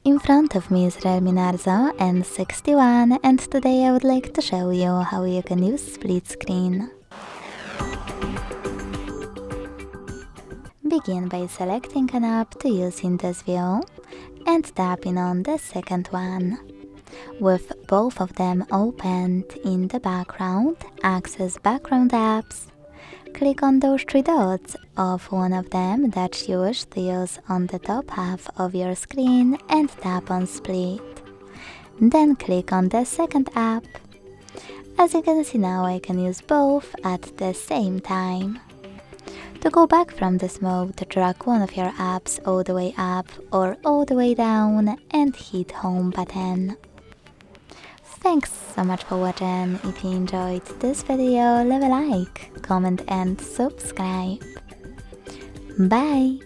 In front of me is Realme Narzo N61 and today I would like to show you how you can use split screen. Begin by selecting an app to use in this view and tapping on the second one. With both of them opened in the background, access background apps. Click on those three dots of one of them that you wish to use on the top half of your screen and tap on split. Then click on the second app. As you can see now, I can use both at the same time. To go back from this mode, drag one of your apps all the way up or all the way down and hit home button. Thanks so much for watching. If you enjoyed this video, leave a like, comment and subscribe. Bye!